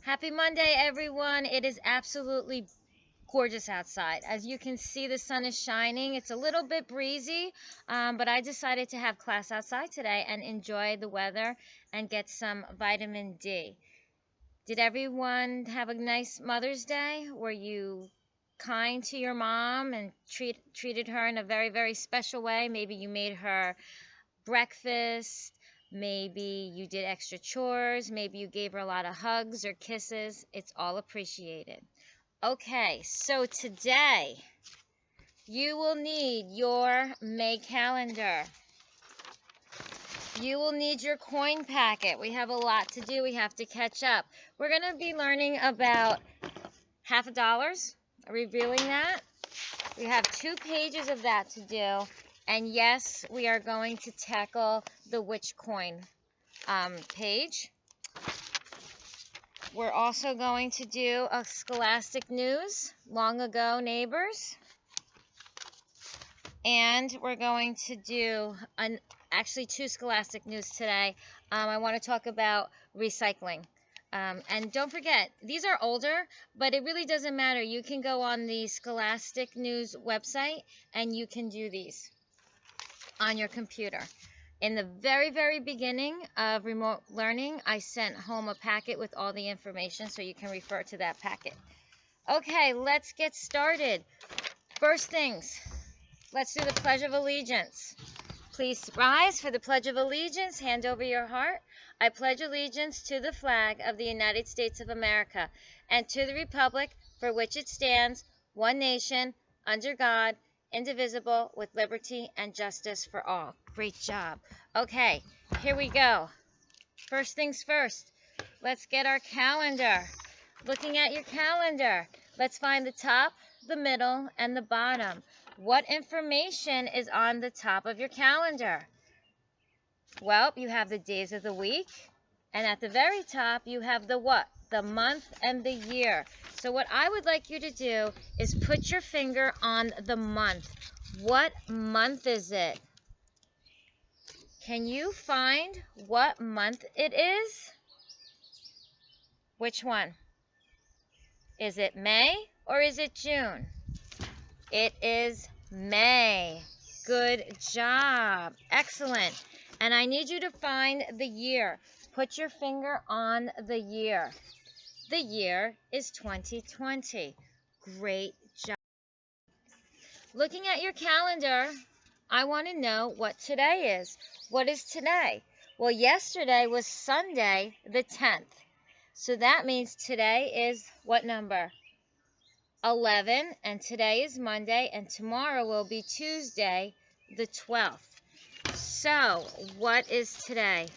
Happy Monday, everyone. It is absolutely gorgeous outside. As you can see, the sun is shining. It's a little bit breezy, but I decided to have class outside today and enjoy the weather and get some vitamin D. Did everyone have a nice Mother's Day? Were you kind to your mom and treated her in a very, very special way? Maybe you made her breakfast. Maybe you did extra chores. Maybe you gave her a lot of hugs or kisses. It's all appreciated. Okay, so today you will need your May calendar. You will need your coin packet. We have a lot to do. We have to catch up. We're going to be learning about half a dollars, reviewing that. We have 2 pages of that to do. And yes, we are going to tackle the which coin page. We're also going to do a Scholastic News, long ago neighbors. And we're going to do actually 2 Scholastic News today. I want to talk about recycling. And don't forget, these are older, but it really doesn't matter. You can go on the Scholastic News website and you can do these on your computer. In the very, very beginning of remote learning, I sent home a packet with all the information, so you can refer to that packet. Okay, let's get started. First things, let's do the Pledge of Allegiance. Please rise for the Pledge of Allegiance. Hand over your heart. I pledge allegiance to the flag of the United States of America and to the republic for which it stands, one nation, under God, indivisible, with liberty and justice for all. Great job. Okay, here we go. First things first, let's get our calendar. Looking at your calendar, let's find the top, the middle, and the bottom. What information is on the top of your calendar? Well, you have the days of the week, and at the very top, you have the what? The month and the year. So what I would like you to do is put your finger on the month. What month is it? Can you find what month it is? Which one? Is it May or is it June? It is May. Good job. Excellent. And I need you to find the year. Put your finger on the year. The year is 2020. Great job. Looking at your calendar, I want to know what today is. What is today? Well, yesterday was Sunday, the 10th. So that means today is what number? 11, and today is Monday, and tomorrow will be Tuesday, the 12th. So, what is today?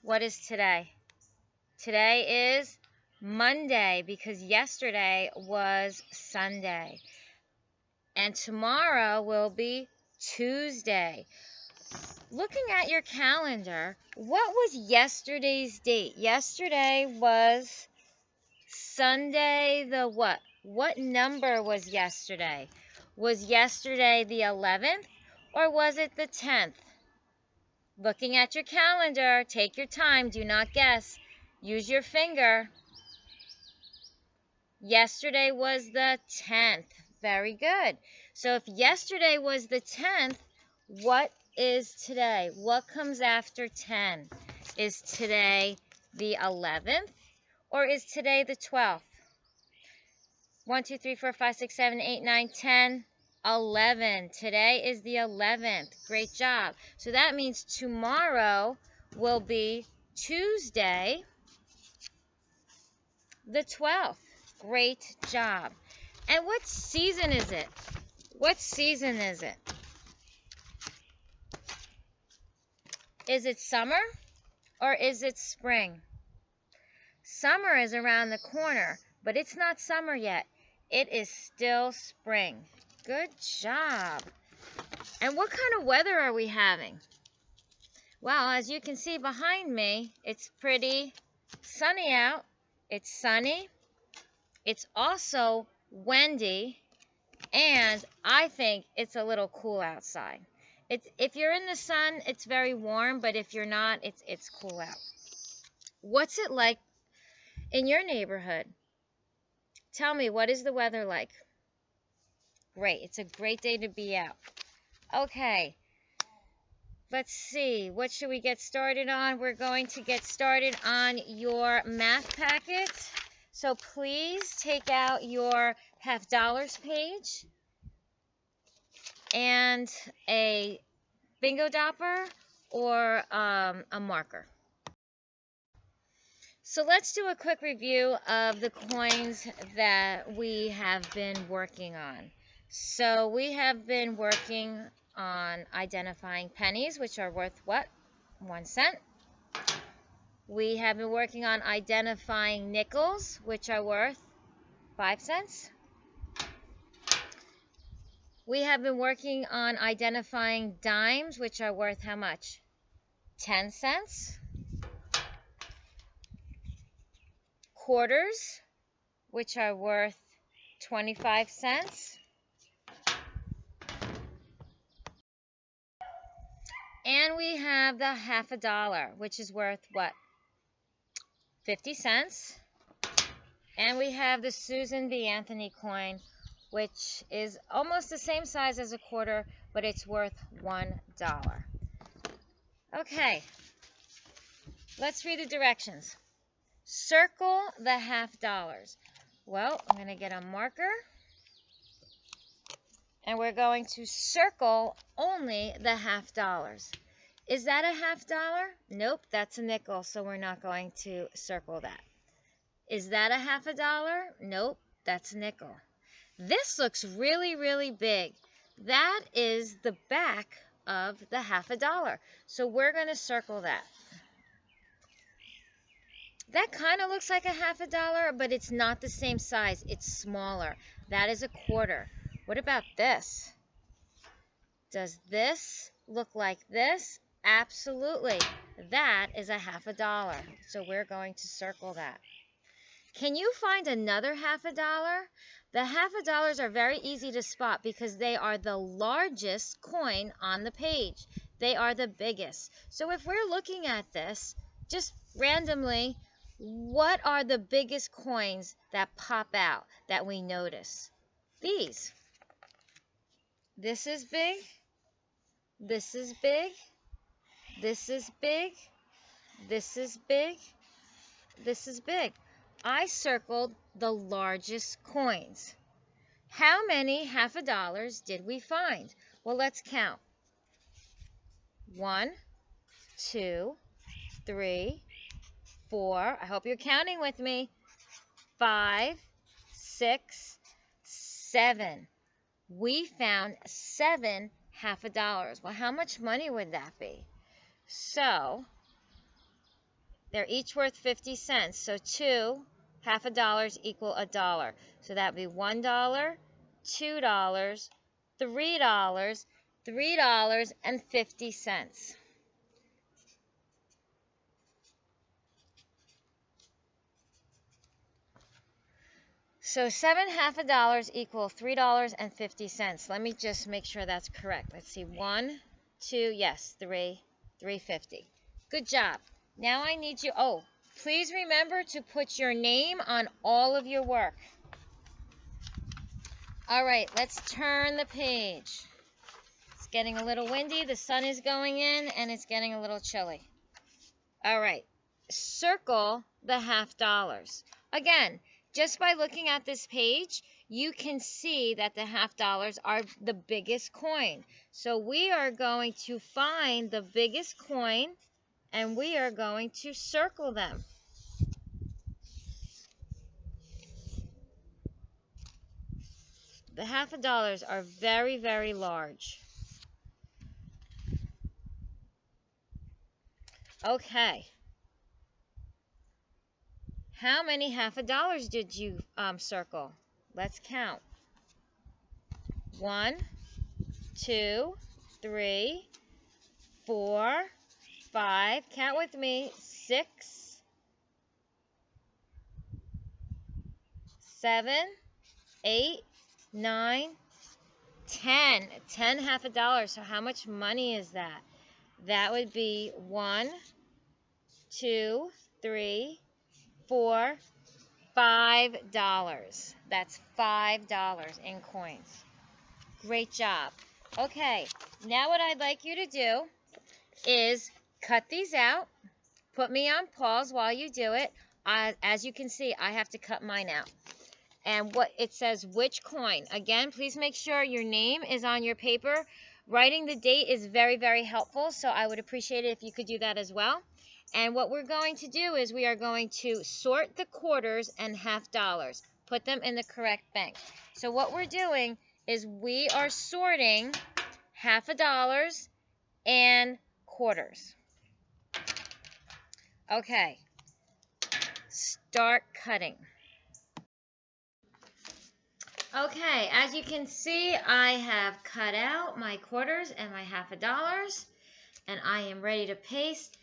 What is today? Today is Monday, because yesterday was Sunday. And tomorrow will be Tuesday. Looking at your calendar, what was yesterday's date? Yesterday was Sunday the what? What number was yesterday? Was yesterday the 11th or was it the 10th? Looking at your calendar, take your time, do not guess. Use your finger. Yesterday was the 10th. Very good. So if yesterday was the 10th, what is today? What comes after 10? Is today the 11th or is today the 12th? 1, 2, 3, 4, 5, 6, 7, 8, 9, 10, 11. Today is the 11th. Great job. So that means tomorrow will be Tuesday, the 12th. Great job. And what season is it? What season is it? Is it summer or is it spring? Summer is around the corner, but it's not summer yet. It is still spring. Good job. And what kind of weather are we having? Well, as you can see behind me, it's pretty sunny out. It's sunny. It's also windy, and I think it's a little cool outside. If you're in the sun, it's very warm, but if you're not, it's cool out. What's it like in your neighborhood? Tell me, what is the weather like? Great. It's a great day to be out. Okay. Let's see. What should we get started on? We're going to get started on your math packet. So please take out your half dollars page and a bingo dopper or a marker. So let's do a quick review of the coins that we have been working on. So we have been working on identifying pennies, which are worth what? 1 cent. We have been working on identifying nickels, which are worth 5 cents. We have been working on identifying dimes, which are worth how much? 10 cents. Quarters, which are worth 25 cents. And we have the half a dollar, which is worth what? 50 cents. And we have the Susan B. Anthony coin, which is almost the same size as a quarter, but it's worth $1. Okay, let's read the directions. Circle the half dollars. Well, I'm going to get a marker, and we're going to circle only the half dollars. Is that a half dollar? Nope, that's a nickel, so we're not going to circle that. Is that a half a dollar? Nope, that's a nickel. This looks really, really big. That is the back of the half a dollar, so we're going to circle that. That kind of looks like a half a dollar, but it's not the same size. It's smaller. That is a quarter. What about this? Does this look like this? Absolutely. That is a half a dollar. So we're going to circle that. Can you find another half a dollar? The half a dollars are very easy to spot because they are the largest coin on the page. They are the biggest. So if we're looking at this, just randomly, what are the biggest coins that pop out that we notice? These. This is big. This is big. This is big. This is big. This is big. I circled the largest coins. How many half a dollars did we find? Well, let's count. 1, 2, 3, 4. I hope you're counting with me. 5, 6, 7. We found 7 half a dollars. Well, how much money would that be? So, they're each worth 50 cents. So 2 half a dollars equal $1. So that would be $1, $2, $3, $3.50. So 7 half a dollars equal $3.50. Let me just make sure that's correct. Let's see. 1, 2, yes, 3, $3.50. Good job. Now I need you. Oh, please remember to put your name on all of your work. All right, let's turn the page. It's getting a little windy. The sun is going in, and it's getting a little chilly. All right, circle the half dollars. Again, just by looking at this page, you can see that the half dollars are the biggest coin. So we are going to find the biggest coin, and we are going to circle them. The half a dollars are very, very large. Okay. How many half a dollars did you circle? Let's count. 1, 2, 3, 4, 5. Count with me. 6, 7, 8, 9, 10. 10 half a dollar. So how much money is that? That would be 1, 2, 3, 4, $5. That's $5 in coins. Great job. Okay, now what I'd like you to do is cut these out. Put me on pause while you do it. As you can see, I have to cut mine out. And what it says, which coin. Again, please make sure your name is on your paper. Writing the date is very, very helpful, so I would appreciate it if you could do that as well. And what we're going to do is we are going to sort the quarters and half dollars. Put them in the correct bank. So what we're doing is we are sorting half a dollars and quarters. Okay, start cutting. Okay, as you can see, I have cut out my quarters and my half a dollars, and I am ready to paste.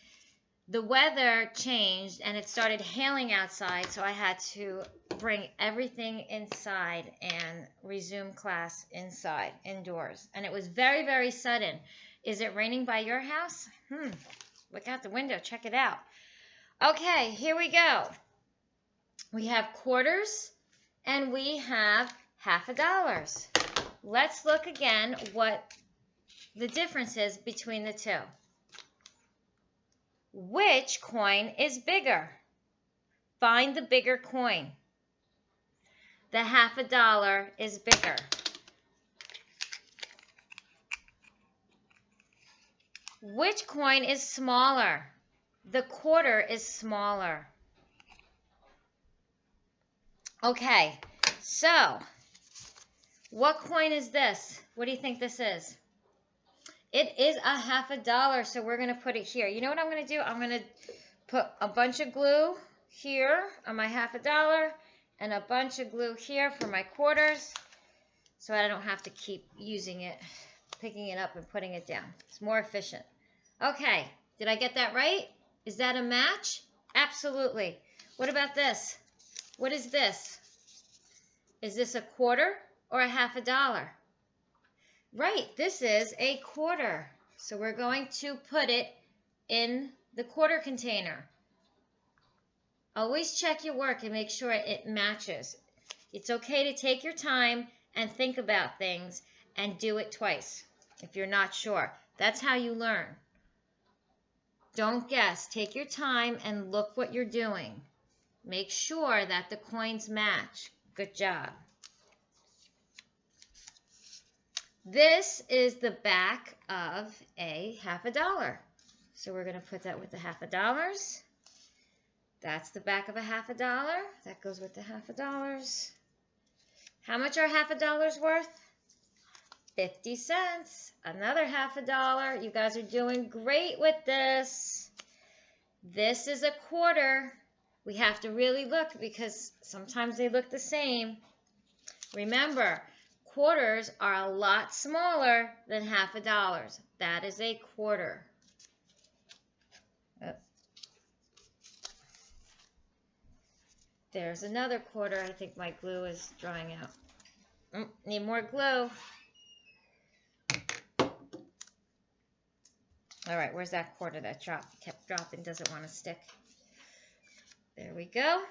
The weather changed and it started hailing outside, so I had to bring everything inside and resume class inside, indoors. And it was very, very sudden. Is it raining by your house? Look out the window, check it out. Okay, here we go. We have quarters and we have half a dollars. Let's look again what the difference is between the two. Which coin is bigger? Find the bigger coin. The half a dollar is bigger. Which coin is smaller? The quarter is smaller. Okay, so what coin is this? What do you think this is? It is a half a dollar, so we're going to put it here. You know what I'm going to do? I'm going to put a bunch of glue here on my half a dollar and a bunch of glue here for my quarters so I don't have to keep using it, picking it up and putting it down. It's more efficient. Okay, did I get that right? Is that a match? Absolutely. What about this? What is this? Is this a quarter or a half a dollar? Right, this is a quarter. So we're going to put it in the quarter container. Always check your work and make sure it matches. It's okay to take your time and think about things and do it twice if you're not sure. That's how you learn. Don't guess. Take your time and look what you're doing. Make sure that the coins match. Good job. This is the back of a half a dollar. So we're going to put that with the half a dollars. That's the back of a half a dollar. That goes with the half a dollars. How much are half a dollars worth? 50 cents. Another half a dollar. You guys are doing great with this. This is a quarter. We have to really look because sometimes they look the same. Remember, quarters are a lot smaller than half a dollars. That is a quarter. Oh. There's another quarter. I think my glue is drying out. Need more glue. All right, where's that quarter that dropped? Kept dropping, doesn't want to stick. There we go.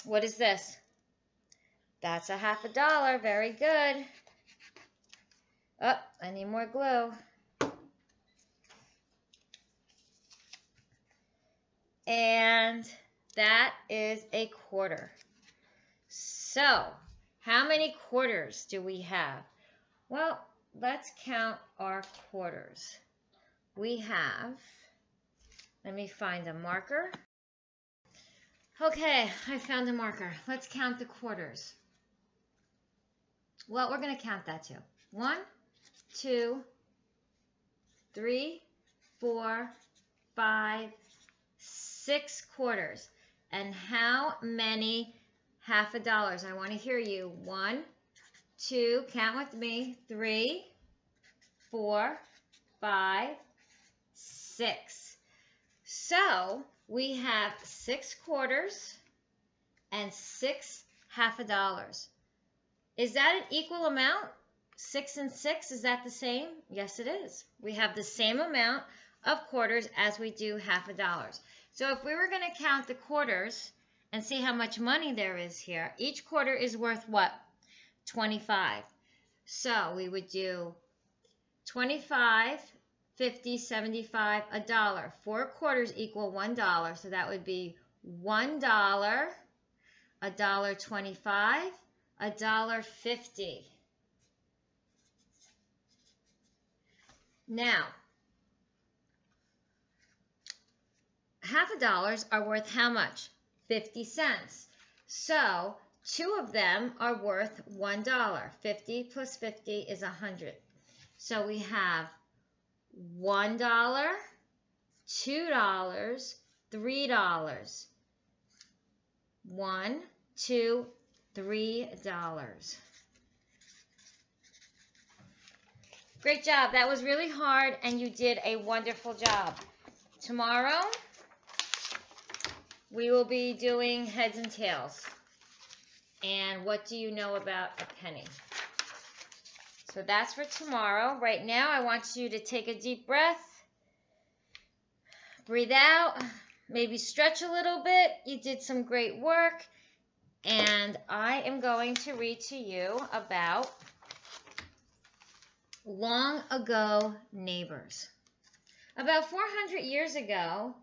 What is this? That's a half a dollar. Very good. Oh, I need more glue. And that is a quarter. So, how many quarters do we have? Well, let's count our quarters. We have, let me find a marker. Okay, I found a marker. Let's count the quarters. Well, we're going to count that too. 1, 2, 3, 4, 5, 6 quarters. And how many half a dollars? I want to hear you. 1, 2, count with me. 3, 4, 5, 6. So we have 6 quarters and 6 half a dollars. Is that an equal amount? 6 and 6, is that the same? Yes, it is. We have the same amount of quarters as we do half a dollars. So if we were going to count the quarters and see how much money there is here. Each quarter is worth what? 25. So we would do 25, 50, 75, a dollar. 4 quarters equal $1. So that would be $1, $1.25, $1.50. Now, half a dollars are worth how much? 50 cents. So 2 of them are worth $1. 50 plus 50 is 100. So we have $1, $2, $3. 1, 2, $3. Great job. That was really hard, and you did a wonderful job. Tomorrow, we will be doing heads and tails. And what do you know about a penny? So that's for tomorrow. Right now, I want you to take a deep breath. Breathe out. Maybe stretch a little bit. You did some great work. And I am going to read to you about long ago neighbors. About 400 years ago,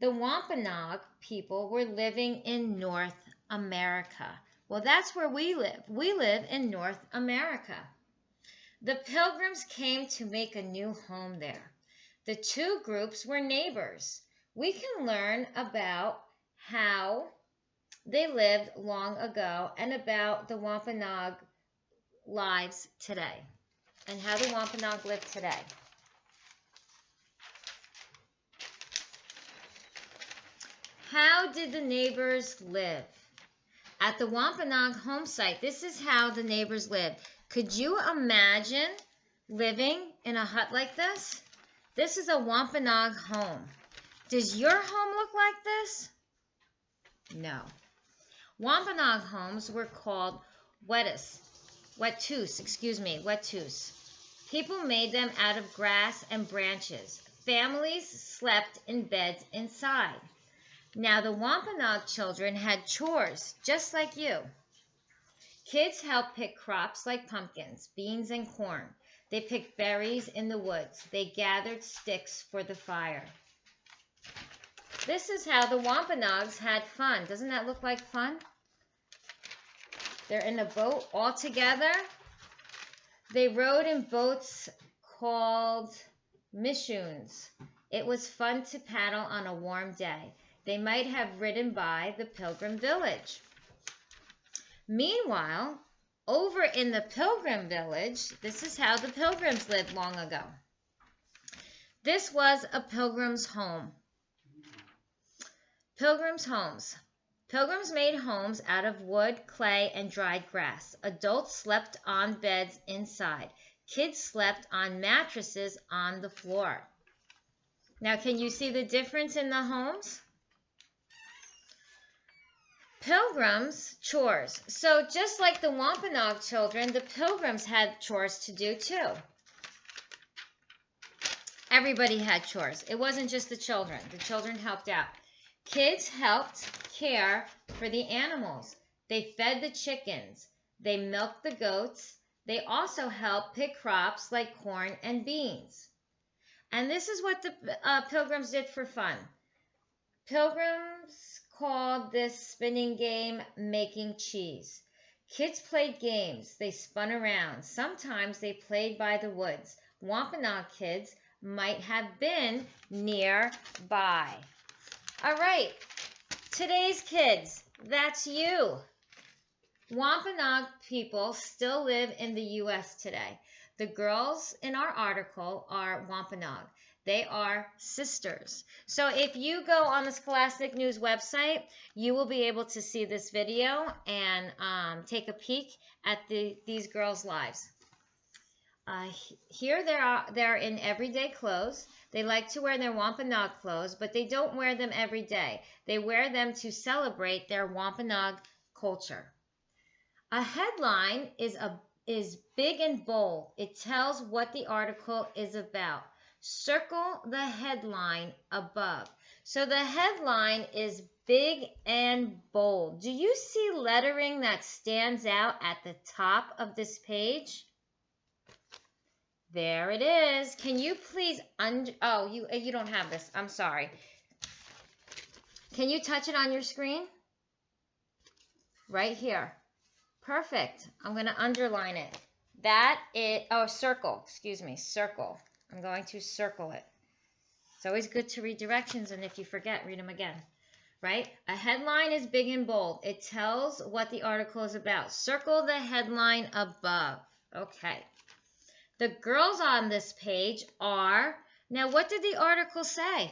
the Wampanoag people were living in North America. Well, that's where we live. We live in North America. The Pilgrims came to make a new home there. The two groups were neighbors. We can learn about how they lived long ago and about the Wampanoag lives today and how the Wampanoag live today. How did the neighbors live? At the Wampanoag home site, this is how the neighbors lived. Could you imagine living in a hut like this? This is a Wampanoag home. Does your home look like this? No. Wampanoag homes were called wetus. People made them out of grass and branches. Families slept in beds inside. Now the Wampanoag children had chores, just like you. Kids helped pick crops like pumpkins, beans, and corn. They picked berries in the woods. They gathered sticks for the fire. This is how the Wampanoags had fun. Doesn't that look like fun? They're in a boat all together. They rowed in boats called mishuns. It was fun to paddle on a warm day. They might have ridden by the Pilgrim village. Meanwhile, over in the Pilgrim village, this is how the Pilgrims lived long ago. This was a Pilgrim's home. Pilgrims' homes. Pilgrims made homes out of wood, clay, and dried grass. Adults slept on beds inside. Kids slept on mattresses on the floor. Now, can you see the difference in the homes? Pilgrims' chores. So just like the Wampanoag children, the Pilgrims had chores to do too. Everybody had chores. It wasn't just the children. The children helped out. Kids helped care for the animals. They fed the chickens. They milked the goats. They also helped pick crops like corn and beans. And this is what the Pilgrims did for fun. Pilgrims called this spinning game making cheese. Kids played games. They spun around. Sometimes they played by the woods. Wampanoag kids might have been nearby. All right, today's kids, that's you. Wampanoag people still live in the U.S. today. The girls in our article are Wampanoag. They are sisters. So if you go on the Scholastic News website, you will be able to see this video and take a peek at these girls' lives. Here they're in everyday clothes. They like to wear their Wampanoag clothes, but they don't wear them every day. They wear them to celebrate their Wampanoag culture. A headline is big and bold. It tells what the article is about. Circle the headline above. So the headline is Big and bold. Do you see lettering that stands out at the top of this page? There it is. Can you please oh, you don't have this. I'm sorry. Can you touch it on your screen? Right here. Perfect. I'm going to underline it. Circle. Excuse me, circle. I'm going to circle it. It's always good to read directions, and if you forget, read them again. Right? A headline is big and bold. It tells what the article is about. Circle the headline above. Okay. The girls on this page are, now what did the article say?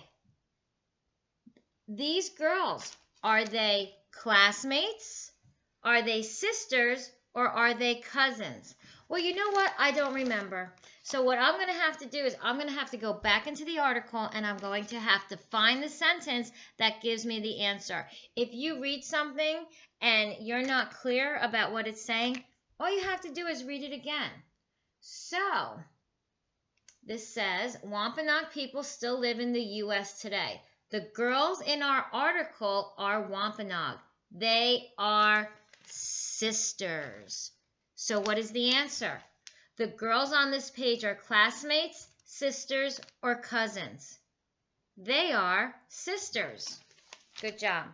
These girls, are they classmates? Are they sisters? Or are they cousins? Well, you know what? I don't remember. So what I'm going to have to do is I'm going to have to go back into the article and I'm going to have to find the sentence that gives me the answer. If you read something and you're not clear about what it's saying, all you have to do is read it again. So, this says, Wampanoag people still live in the U.S. today. The girls in our article are Wampanoag. They are sisters. So what is the answer? The girls on this page are classmates, sisters, or cousins. They are sisters. Good job.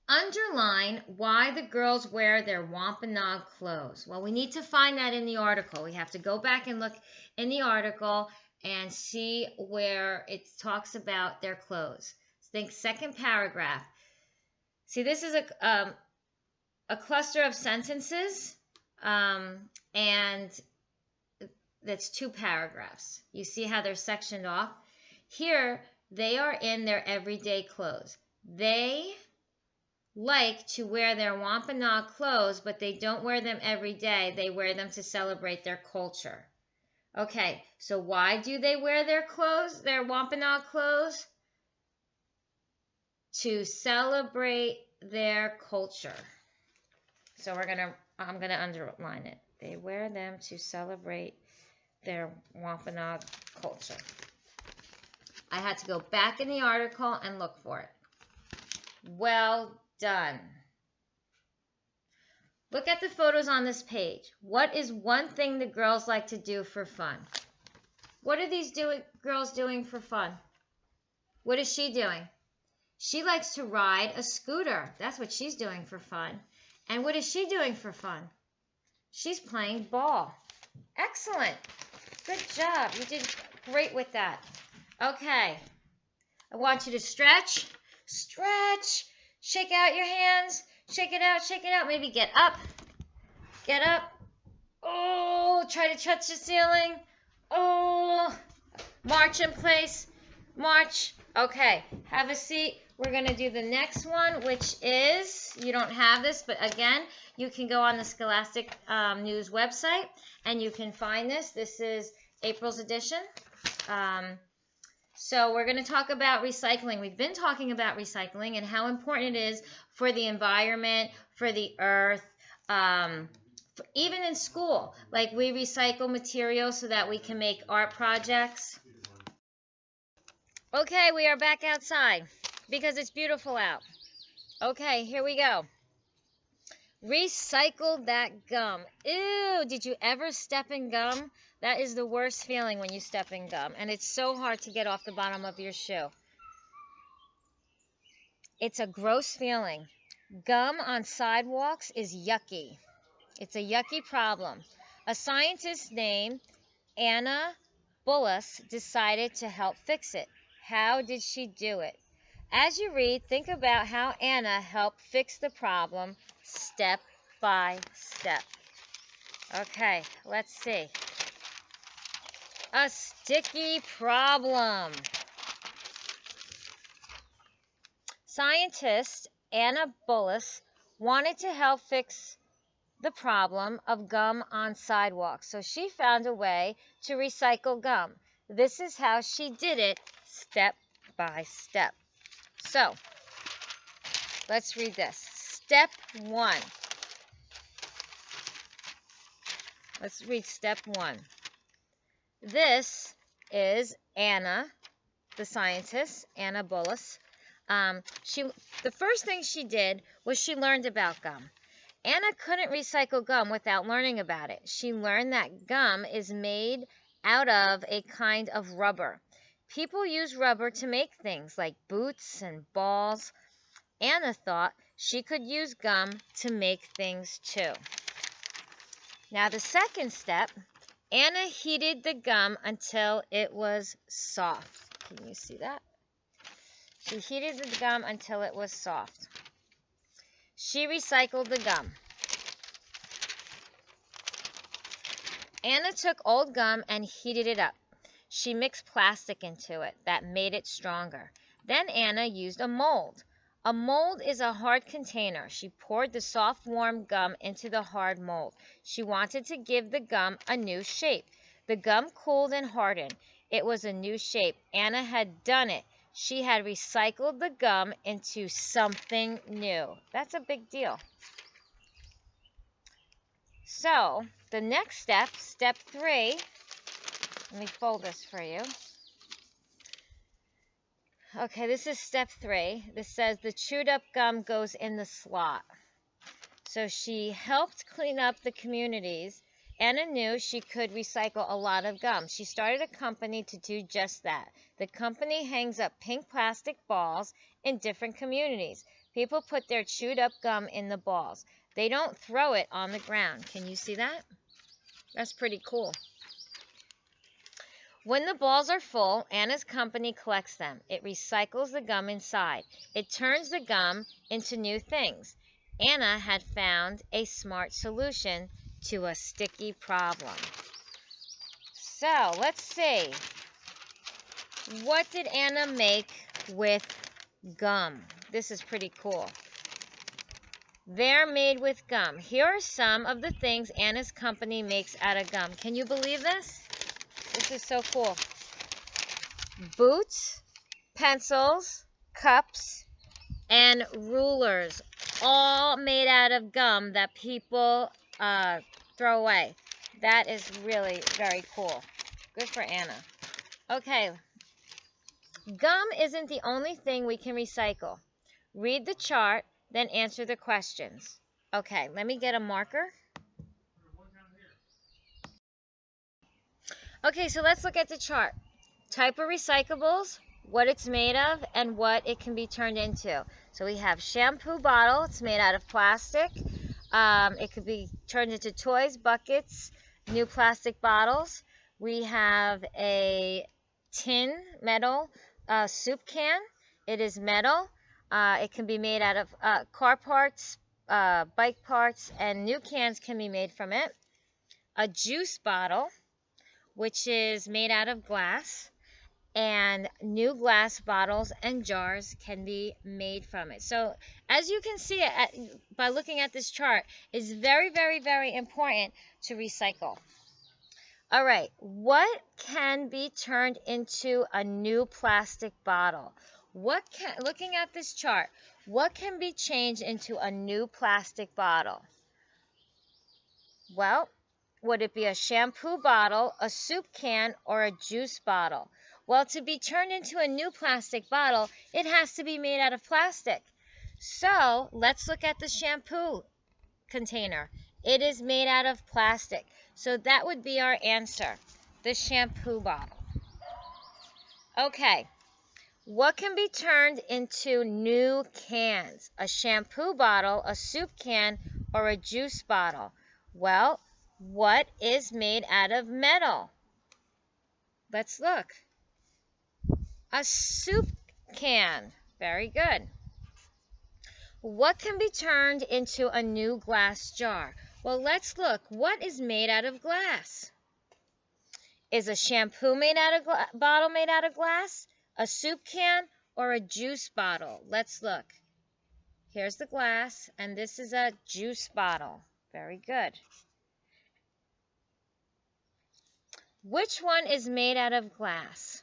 Underline why the girls wear their Wampanoag clothes. Well, we need to find that in the article. We have to go back and look in the article and see where it talks about their clothes. Think second paragraph. See, this is a cluster of sentences, and that's 2 paragraphs. You see how they're sectioned off? Here, they are in their everyday clothes. They like to wear their Wampanoag clothes, but they don't wear them every day. They wear them to celebrate their culture. Okay, so why do they wear their clothes, their Wampanoag clothes? To celebrate their culture. So I'm gonna underline it. They wear them to celebrate their Wampanoag culture. I had to go back in the article and look for it. Well done. Look at the photos on this page. What is one thing the girls like to do for fun? What are these girls doing for fun? What is she doing? She likes to ride a scooter. That's what she's doing for fun. And what is she doing for fun? She's playing ball. Excellent. Good job. You did great with that. Okay. I want you to stretch. Stretch. Shake out your hands. Shake it out. Shake it out. Maybe get up. Get up. Oh, try to touch the ceiling. Oh, march in place. March. Okay. Have a seat. We're going to do the next one, which is, you don't have this, but again, you can go on the Scholastic News website, and you can find this. This is April's edition. So we're going to talk about recycling. We've been talking about recycling and how important it is for the environment, for the earth, even in school. Like we recycle materials so that we can make art projects. Okay, we are back outside because it's beautiful out. Okay, here we go. Recycle that gum. Ew, did you ever step in gum? That is the worst feeling when you step in gum, and it's so hard to get off the bottom of your shoe. It's a gross feeling. Gum on sidewalks is yucky. It's a yucky problem. A scientist named Anna Bullis decided to help fix it. How did she do it? As you read, think about how Anna helped fix the problem step by step. Okay, let's see. A sticky problem. Scientist Anna Bullis wanted to help fix the problem of gum on sidewalks, so she found a way to recycle gum. This is how she did it step by step. So, let's read this. Step 1. Let's read step 1. This is Anna, the scientist, Anna Bullis. The first thing she did was she learned about gum. Anna couldn't recycle gum without learning about it. She learned that gum is made out of a kind of rubber. People use rubber to make things like boots and balls. Anna thought she could use gum to make things too. Now the second step, Anna heated the gum until it was soft. Can you see that? She heated the gum until it was soft. She recycled the gum. Anna took old gum and heated it up. She mixed plastic into it that made it stronger. Then Anna used a mold. A mold is a hard container. She poured the soft, warm gum into the hard mold. She wanted to give the gum a new shape. The gum cooled and hardened. It was a new shape. Anna had done it. She had recycled the gum into something new. That's a big deal. So, the next step, step 3, let me fold this for you. Okay, this is step 3. This says the chewed up gum goes in the slot. So she helped clean up the communities. Anna knew she could recycle a lot of gum. She started a company to do just that. The company hangs up pink plastic balls in different communities. People put their chewed up gum in the balls. They don't throw it on the ground. Can you see that? That's pretty cool. When the balls are full, Anna's company collects them. It recycles the gum inside. It turns the gum into new things. Anna had found a smart solution to a sticky problem. So, let's see. What did Anna make with gum? This is pretty cool. They're made with gum. Here are some of the things Anna's company makes out of gum. Can you believe this? This is so cool. Boots, pencils, cups, and rulers, all made out of gum that people throw away. That is really very cool. Good for Anna. Okay. Gum isn't the only thing we can recycle. Read the chart, then answer the questions. Okay, let me get a marker. Okay, so let's look at the chart. Type of recyclables, what it's made of, and what it can be turned into. So we have shampoo bottle. It's made out of plastic. It could be turned into toys, buckets, new plastic bottles. We have a tin metal soup can. It is metal. It can be made out of car parts, bike parts, and new cans can be made from it. A juice bottle, which is made out of glass, and new glass bottles and jars can be made from it. So as you can see by looking at this chart, it's very, very, very important to recycle. All right, what can be turned into a new plastic bottle? Looking at this chart, what can be changed into a new plastic bottle? Well, would it be a shampoo bottle, a soup can, or a juice bottle? Well, to be turned into a new plastic bottle, it has to be made out of plastic. So, let's look at the shampoo container. It is made out of plastic. So that would be our answer, the shampoo bottle. Okay, what can be turned into new cans? A shampoo bottle, a soup can, or a juice bottle? Well, what is made out of metal? Let's look. A soup can. Very good. What can be turned into a new glass jar? Well, let's look. What is made out of glass? Is a shampoo bottle made out of glass, a soup can, or a juice bottle? Let's look. Here's the glass, and this is a juice bottle. Very good. Which one is made out of glass?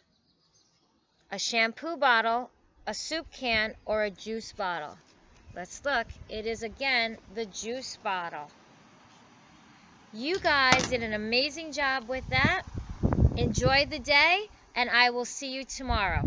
A shampoo bottle, a soup can, or a juice bottle? Let's look. It is, again, the juice bottle. You guys did an amazing job with that. Enjoy the day, and I will see you tomorrow.